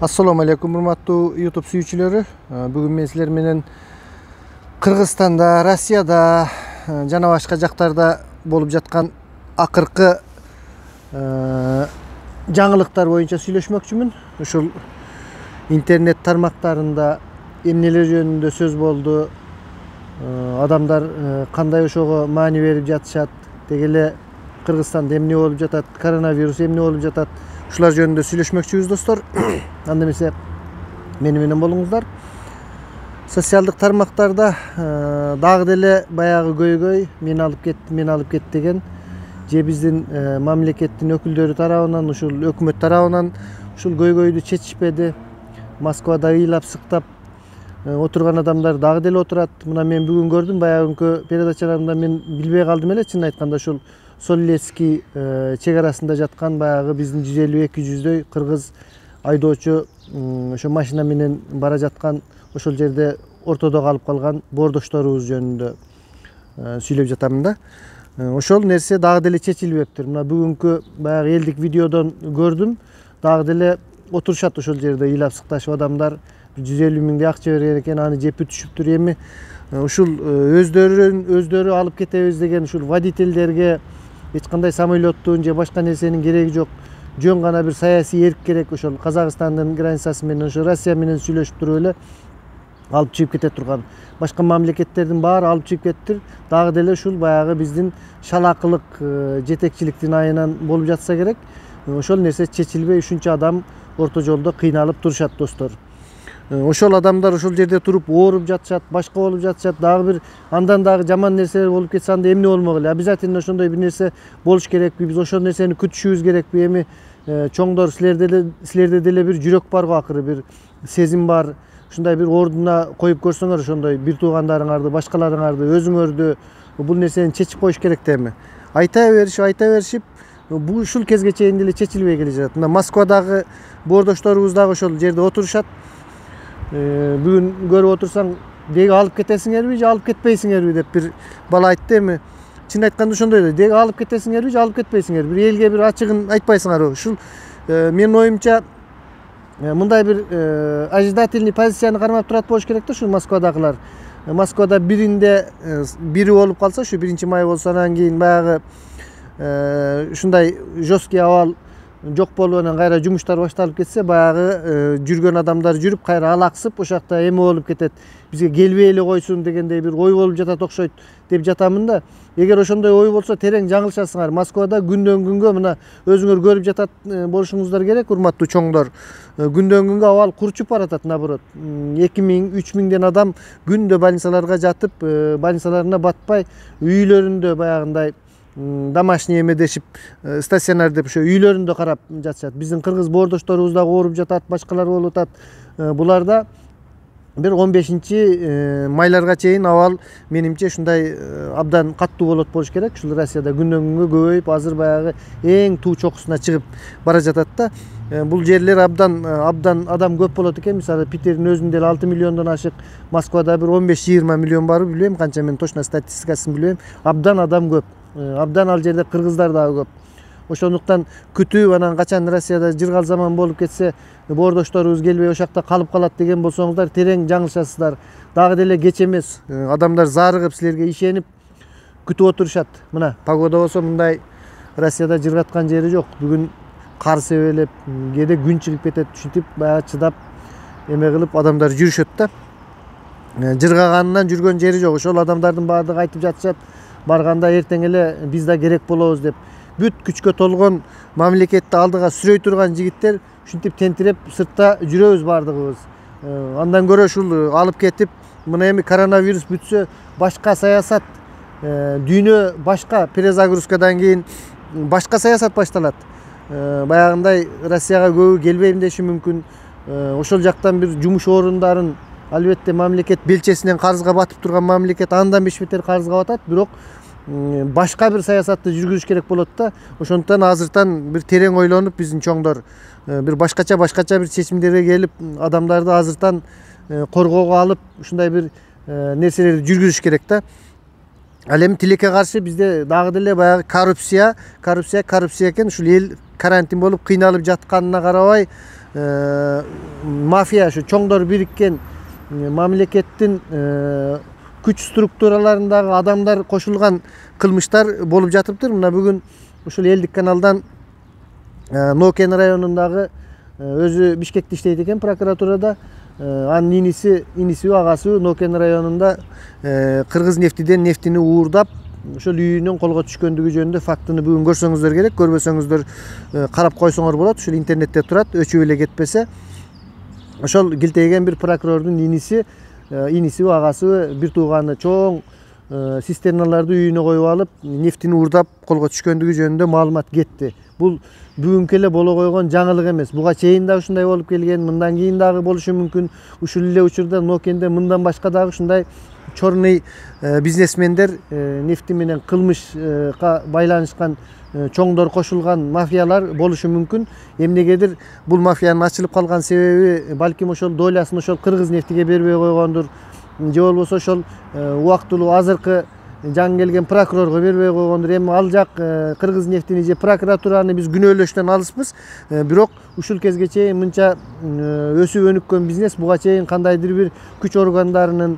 Assalamu alaikum hurmattуу YouTube sүйүүчүлөрү. Бүгүн мен силер менен Кыргызстанда, Россияда жана башка жактарда болуп жаткан акыркы жаңылыктар боюнча сүйлөшмөкчүмүн. Ушул интернет тармактарында эмнелер жөнүндө сөз болду. Адамдар кандай ошого маани берип жатышат, деги эле Кыргызстанда эмне болуп жатат, коронавирус эмне болуп жатат. Ушулар жөнүндө сүйлөшмөкчүбүз достор. Анда эмесе мени менен болуңуздар. Социалдык тармактарда дагы деле баягы көйгөй мен алып кет деген же биздин мамлекеттин өкүлдөрү тарабынан, ушул өкмөт тарабынан ушул көйгөйдү чечишпеди. Москвада ыйлап сыктап отурган адамдар дагы деле отурат. Мына мен бүгүн көрдүм, баягынкы передачаларымда мен билбей калдым эле, чын айтканда ушул Солилецкий чек арасында жаткан баягы биздин 150-200дөй кыргыз айдоочу ошо машина менен бара жаткан, ошол жерде ортодо калып калган боордошторубуз жөнүндө сүйлөп жатамын да. Ошол нерсе дагы деле чечилбептир. Мына бүгүнкү баягы элдик видеодон көрдүм, дагы деле отурушат ошол жерде ыйлап сыкташып адамдар. 150 миңдей акча берген экен, аны жепи түшүптүр. Эми ушул өздөрү алып кетебиз деген ушул водительдерге эч кандай самолеттун же башка нерсенин кереги жок. Жөн гана бир саясий эрк керек. Ошол Казакстандын границасы менен ошо Россия менен сүйлөшүп туруп эле алып чыгып кете турган. Башка мамлекеттердин баары алып чыгып кеттир. Дагы деле ушул баягы биздин шалакылык жетекчиликтин айынан болуп жатса керек. Ошол нерсе чечилбей ушунча адам орто жолдо кыйналып турушат достор. Ошол адамдар ошол жерде туруп ооруп жатышат, башка болуп жатышат. Дагы бир андан дагы жаман нерселер болуп кетсе анда эмне болмок эле? Обязательно ошондой бир нерсе болуш керекпи? Биз ошол нерсени күтүшүбүз керекпи? Эми чоңдор силерде деле бир жүрөк бар го, акыры бир сезим бар. Ушундай бир ордуна коюп көрсөңөр ошондой бир туугандарыңарды, башкаларыңарды, өзүңөрдү бул нерсени чечип коюш керек да. Эми айта беришип бул ушул кезге чейин деле чечилбей келе жатат. Мына Москвадагы боордошторубуз дагы ошол жерде отурушат. Бүгүн көрүп отурсаң, деги алып кетесиңерби же алып кетпейсиңерби деп бир бала айтты. Эми чын айтканда ошондой да, деги алып кетесиңерби же алып кетпейсиңерби, бир элге бир ачыгын айтпайсыңарбы? Ушул менин оюмча мындай бир ожидательный позицияны кармап турат болуш керек да ушул Москвадагылар. Москвада бири болуп калса, ушу 1 май болсо, анан кийин баягы ушундай жесткий абал жок болуп анан кайра жумуштар башталып кетсе, баягы жүргөн адамдар жүрүп кайра алаксып ошол жакта эме болуп кетет. Бизге келбей эле койсун дегендей бир ой болуп жатат окшойт деп жатамын да. Эгер ошондой ой болсо терең жаңылышасыңар. Москвада күндөн күнгө мына өзүңөр көрүп жатат болушуңуздар керек, урматтуу чоңдор. Күндөн күнгө абал курчуп баратат, наоборот. 2000-3000ден адам күндө больницаларга жатып, больницаларына батпай, үйлөрүндө баягындай домашний эмедешип, стационар деп ошо үйлөрүндө карап жатышат. Биздин кыргыз боордошторубуз да ооруп жатат, башкалар болуп атат. Буларда бир 15-майларга чейин абал менимче ушундай абдан каттуу болуш керек. Ушул Россияда күндөн күнгө көбөйүп, азыр баягы эң туу чокусуна чыгып бара жатат да. Бул жерлер абдан адам көп болот экен. Мисалы Питердин өзүндө эле 6 миллиондон ашык, Москвада бир 15-20 миллион барбы билбейм, канча, мен точно статистикасын билбейм. Абдан адам көп. Абдан ал жерде кыргыздар дагы көп. Ошондуктан күтүп анан качан Россияда жыргал заман болуп кетсе, боордошторубуз келбей ошол жакта калып калат деген болсоңуздар, терең жаңылышасыздар. Дагы деле кеч эмес. Адамдар зарыгып силерге ишенип күтүп отурушат. Мына погода болсо мындай Россияда жыргаткан жери жок. Бүгүн кар себелеп, кээде күн чыгып кетет, ушинтип баягы чыдап эме кылып адамдар жүрүшөт да. Жыргаганынан жүргөн жери жок. Ошол адамдардын баардыгы айтып жатышат, барганда эртең эле биз да керек болобуз деп. Бүт күчкө толгон мамлекетти алдыга сүрөй турган жигиттер ушинтип тентиреп сыртта жүрөбүз баардыгыбыз. Андан көрө ушул алып кетип, мына эми коронавирус бүтсө, башка саясат, дүйнө башка, перезагрузкадан кийин башка саясат башталат. Баягындай Россияга көбү келбейм деши мүмкүн. Ошол жактан бир жумуш орундарын, албетте мамлекет белчесинен карызга батып турган мамлекет андан бешбетер карызга батат, бирок башка бир саясатты жүргүзүш керек болот да. Ошондуктан азыртан бир терең ойлонуп биздин чоңдор бир башкача бир чечимдерге келип, адамдарды азыртан коргоого алып, ушундай бир нерселерди жүргүзүш керек да. Ал эми тилекке каршы бизде дагы деле баягы коррупция экен. Ушул эл карантин болуп кыйналып жатканына карабай, mafya, şu çoңдор birikкен мамлекеттин күч структураларындагы адамдар кошулган кылмыштар болуп жатыптыр. Мына бүгүн ушул элдик каналдан Нокен районундагы өзү Бишкекте иштейт экен прокуратурада, анын иниси агасы Нокен районунда кыргыз нефтиден нефтини уурдап ошол үйүнөн колго түшкөндүгү жөнүндө фактыны бүгүн көрсөңүздөр керек. Көрбөсөңүздөр карап койсоңор болот. Ушул интернетте турат, өчүп эле кетпесе. Ошол килтейген bir прокурордун иниси агасы, бир тууганы чоң цистерналарды үйүнө коюп алып, нефтини уурдап колго түшкөндүгү жөнүндө маалымат кетти. Бул бүгүнкү эле боло койгон жаңылык эмес. Буга чейин да ушундай болуп келген, мындан кийин дагы болушу мүмкүн. Ушул эле учурда Нокенде мындан башка дагы ушундай чорный бизнесмендер, нефти менен кылмышка байланышкан чоңдор кошулган мафиялар болушу мүмкүн. Эмнегедир бул мафиянын ачылып калган себеби балким ошол долясын ошол кыргыз нефтиге бербей койгондур, же болбосо ошол убактылуу азыркы жаңы келген прокурорго бербей койгондур. Эми ал жак кыргыз нефтини же прокуратураны биз күнөөлөштөн алыспыз. Бирок ушул кезге чейин мынча өсүп өнүккөн бизнес буга чейин кандайдыр бир күч органдарынын,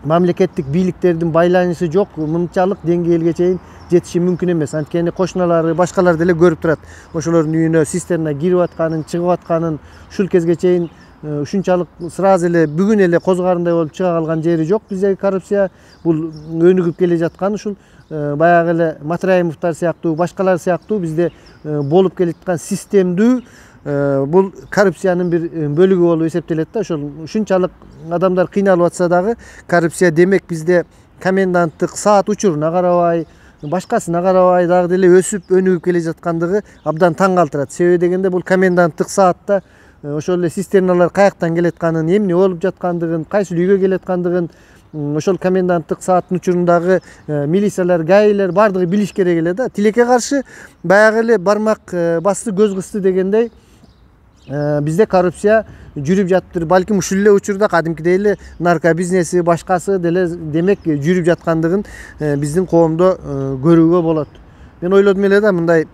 мамлекеттик бийликтердин байланышы жок, мынчалык деңгээлге чейин жетиши мүмкүн эмес. Анткени кошуналары, башкалар деле көрүп турат. Ошолордун үйүнө цистерна кирип атканын, чыгып атканын, ушул кезге чейин ушунчалык сразу эле бүгүн эле козгарындай болуп чыга калган жери жок. Биздеги коррупция бул өнүгүп келе жаткан ушул баягы эле Матраимовдор сыяктуу, башкалар сыяктуу бизде болуп келе жаткан системдүү бул коррупциянын бир бөлүгү болуп эсептелет да. Ошол ушунчалык адамдар кыйналып атса дагы коррупция демек бизде коменданттык саат учуруна карабай, башкасына карабай дагы деле өсүп өнүгүп келе жаткандыгы абдан таң калтырат. Себеби дегенде бул коменданттык саатта ошол эле цистерналар каяктан келатканын, эмне болуп жаткандыгын, кайсы үйгө келаткандыгын ошол коменданттык сааттын учурундагы милициялар, гаилер бардыгы билиш керек эле да. Тилекке каршы баягы эле бармак басты, көз кысты дегендей бизде коррупция жүрүп жатыптыр. Балким ушул эле учурда кадимкидей эле нарко бизнеси, башкасы деле демек жүрүп жаткандыгын биздин коомдо көрүүгө болот. Мен ойлодум эле да, мындай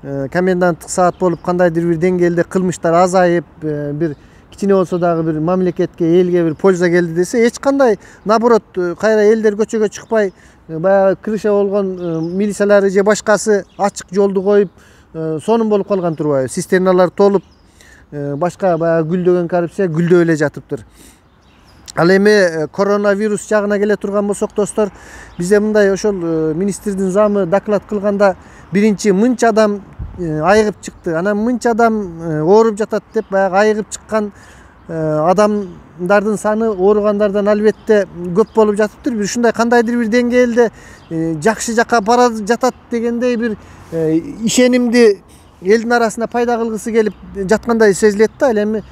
коменданттык саат болуп кандайдыр бир деңгээлде кылмыштар азайып, бир кичине болсо дагы бир мамлекетке, элге бир польза келди десе, эч кандай, наоборот, кайра элдер көчөгө чыкпай, баягы крыша болгон милициялары же башкасы ачык жолду коюп, сонун болуп калган турбайбы? Цистерналар толуп, башка баягы гүлдөгөн коррупция гүлдөп эле жатыптыр. Ал эми коронавирус жагына келе турган болсок, достор, бизде мындай ошол министрдин замы доклад кылганда биринчи мынча адам айыгып чыкты, анан мынча адам ооруп жатат деп баягы айыгып чыккан адамдардын саны ооругандардан албетте көп болуп жатыптыр. Бир ушундай кандайдыр бир деңгээлде жакшы жакка бара жатат дегендей бир ишенимди элдин арасына пайда кылгысы келип жаткандай сезилет да. Ал эми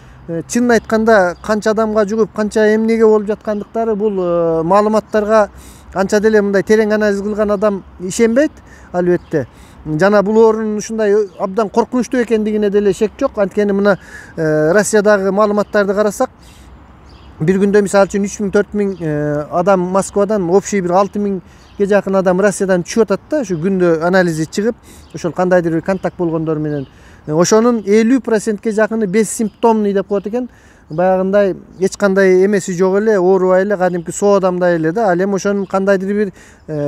чынын айтканда канча адамга жугуп, канча эмнеге болуп жаткандыктары бул маалыматтарга анча деле мындай терең анализ кылган адам ишенбейт албетте. Жана бул оорунун ушундай абдан коркунучтуу экендигине деле шек жок. Анткени мына Россиядагы маалыматтарды карасак, бир күндө мисалы үчүн 3000-4000 адам Москвадан, общий бир 6000ге жакын адам Россиядан түшүп атат да. Ушу күндө анализи чыгып, ошол кандайдыр бир контакт болгондор менен. Ошонун 50%ке жакыны бессимптомный деп коет экен. Баягындай эч кандай эмеси жок эле, оорубай эле, кадимки соо адамдай эле да. Ал эми ошонун кандайдыр бир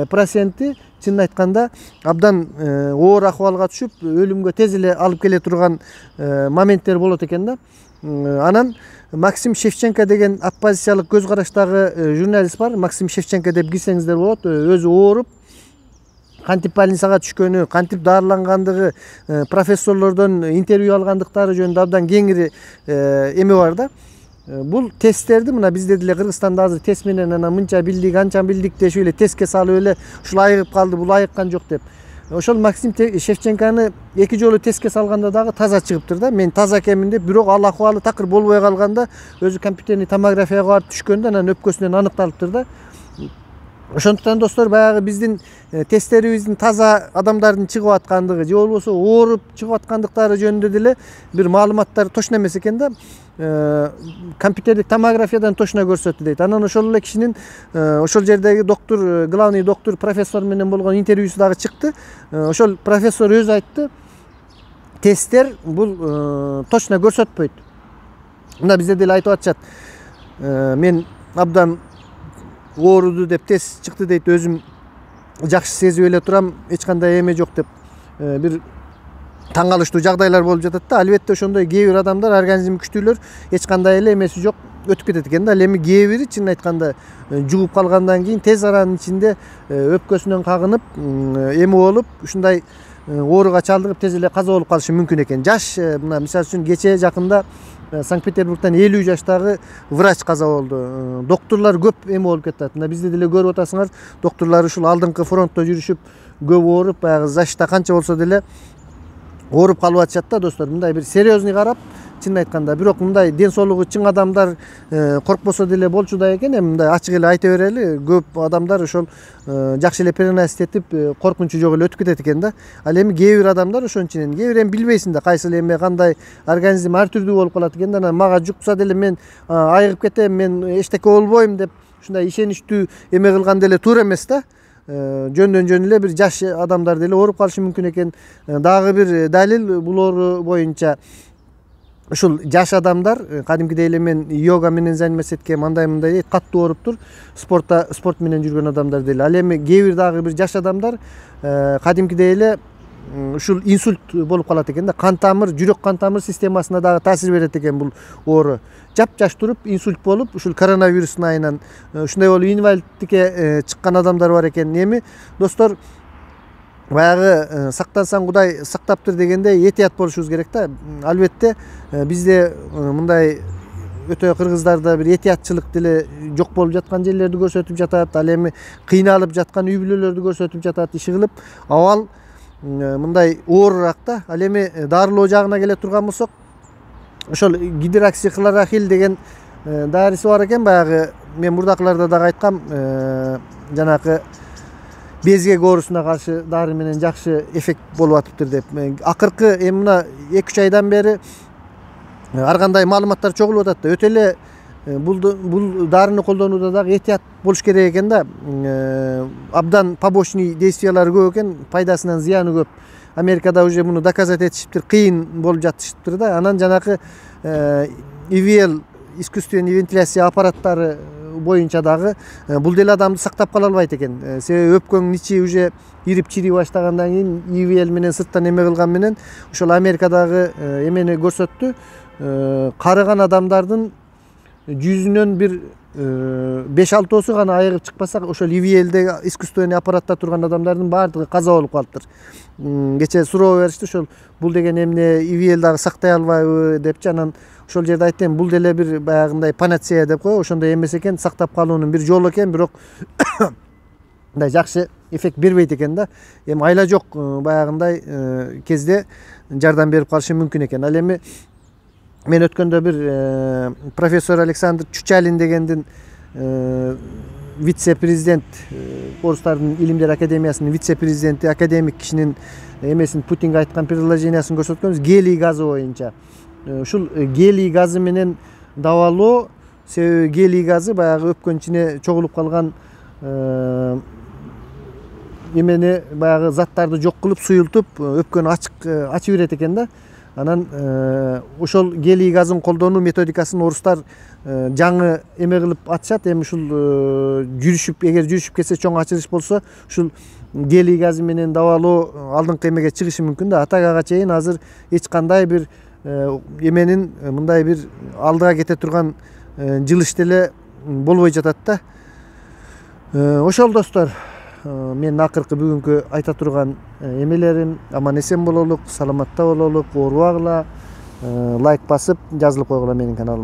проценти чынын айтканда абдан оор акыбалга түшүп, өлүмгө тез эле алып келе турган моменттер болот экен да. Анан Максим Шевченко деген оппозициялык көз караштагы журналист бар. Максим Шевченко деп кирсеңиздер болот. Өзү ооруп, кантип больницага түшкөнү, кантип дарылангандыгы, профессорлордон интервью алгандыктары жөнүндө абдан кеңири эме бар да. Бул тесттерди мына бизде деле Кыргызстанда азыр тест менен анан мынча билдик, анча билдик дешип эле тестке салып эле ушул айыгып калды, бул айыккан жок деп. Ошол Максим Шевченконы 2 жолу тестке салганда дагы таза чыгыптыр да. Мен таза экенмин деп, бирок ал акыбалы такыр болбой калганда өзү компьютерный томографияга барып түшкөндө анан өпкөсүнөн аныкталыптыр да. Ошондуктан достор, баягы биздин тесттерибиздин таза адамдардын чыгып аткандыгы же болбосо ооруп чыгып аткандыктары жөнүндө деле бир маалыматтар точно эмес экен да. Компьютердик томографиядан точно көрсөттү дейт. Анан ошол эле кишинин ошол жердеги доктор, главный доктор, профессор менен болгон интервьюсу дагы чыкты. Ошол профессор өзү айтты, tesттер бул точно көрсөтпөйт. Мына бизде деле айтып атышат. Мен абдан ооруду деп тест чыкты дейт, өзүм жакшы сезип эле турам, эч кандай эме жок деп бир таң калыштуу жагдайлар болуп жатат да. Албетте ошондой кээ бир адамдар организми күчтүүлөр эч кандай эле эмеси жок өтүп кетет экен да. Ал эми кээ бири чынын айтканда жугуп калгандан кийин тез аранын ичинде өпкөсүнөн кагынып эме болуп ушундай ооруга чалдыгып тез эле каза болуп калышы мүмкүн экен. Жаш мына мисалы үчүн кечээ жакында Санкт-Петербургтан 50 жаштагы врач каза болду. Доктурлар көп эме болуп кетет. Мына бизде деле көрүп атасыңар, доктурлар ушул алдыңкы фронтто жүрүшүп көп ооруп, баягы зашта канча болсо деле ооруп калып атышат да достор. Мындай бир серьезный карап, чынын айтканда, бирок мындай ден соолугу чың адамдар коркпосо деле болчудай экен. Эми мындай ачык эле айта берели, көп адамдар ошол жакшы эле переносить этип, коркунучу жок эле өтүп кетет экен да. Ал эми кээ бир адамдар ошончунен, кээ бир эми билбейсиң да, кайсыл эме кандай организм ар түрдүү болуп калат экен да. Анан мага жукса деле мен айыгып кетем, мен эчтеке болбойм деп ушундай ишеничтүү эме кылган деле туура эмес да. Жөндөн жөн эле бир жаш адамдар деле ооруп калышы мүмкүн экен. Дагы бир далил бул оору боюнча ушул жаш адамдар кадимкидей эле мен йога менен заниматься эткем, андай мындай дейт, каттуу ооруптур. Спорт менен жүргөн адамдар деле. Ал эми кээ бир дагы бир жаш адамдар кадимкидей эле ушул инсульт болуп калат экен да. Кан тамыр, жүрөк кан тамыр системасына дагы таасир берет экен бул оору. Жап-жаш туруп инсульт болуп, ушул коронавирустун айынан ушундай болуп инвалидтикке чыккан адамдар бар экен. Эми достор, баягы сактансаң Кудай сактаптыр дегендей этият болушубуз керек да. Албетте бизде мындай өтө кыргыздарда бир этиятчылык деле жок болуп жаткан жерлерди көрсөтүп жатат. Ал эми кыйналып жаткан үй бүлөлөрдү көрсөтүп жатат. Иши кылып абал мындай оорураак да. Ал эми дарылоо жагына келе турган болсок, ошол гидроксихлорохил деген дарысы бар экен. Баягы мен мурдакыларда дагы айткам, жанакы безгек оорусуна каршы дары менен жакшы эффект болуп атыптыр деп. Акыркы эми мына 2-3 айдан бери ар кандай маалыматтар чогулуп атат да. Өтө эле бул дарыны колдонууда дагы этият болуш керек экен да. Абдан побочный действиялары көп экен, пайдасынан зыяны көп. Америкада уже муну доказать этишиптир, кыйын болуп жатышыптыр да. Анан жанакы IVL, искусственный вентиляция аппараттары боюнча дагы бул деле адамды сактап кала албайт экен. Себеби өпкөнүн ичи уже ирип чири баштагандан кийин IVL менен сырттан эме кылган менен ошол Америкадагы эмени көрсөттү. Карыган адамдардын жүзүнөн бир 5-6 гана айыгып чыкпаса, ошол IVL'де искусственный аппаратта турган адамдардын баардыгы каза болуп калыптыр. Кече суроо беришти, ошол бул деген эмне, IVL дагы сактай албайбы депчи. Анан ошол жерде айттым, бул деле бир баягындай панацея деп кой, ошондой эмес экен, сактап калуунун бир жолу экен, бирок мындай жакшы эффект бербейт экен да. Эми айла жок баягындай кезде жардам берип калышы мүмкүн экен. Ал эми мен өткөндө бир профессор Александр Чучалин дегендин вице-президент, Орустардын илимдер академиясынын вице-президенти, академик кишинин эмесин, Путинге айткан предложениясын көрсөткөнбүз гелий газы боюнча. Ушул гелий газы менен дабалоо, себеби гелий газы баягы өпкөнүн ичине чогулуп калган эмени, баягы заттарды жок кылып, суюлтуп, өпкөнү ачып берет экен да. Анан ошол гелий газын колдонуу методикасын орустар жаңы эме кылып атышат. Эми ушул эгер жүрүшүп кетсе, чоң ачылыш болсо, ушул гелий газы менен дабалоо алдыңкы эмеге чыгышы мүмкүн да. Атагага чейин азыр эч кандай бир эменин мындай бир алдыга кете турган жылыш деле болбой жатат да. Ошол достор, мен акыркы бүгүнкү айта турган эмелерим, аман эсен бололук, саламатта бололук, оорубагыла, лайк басып жазылып койгула менин каналыма.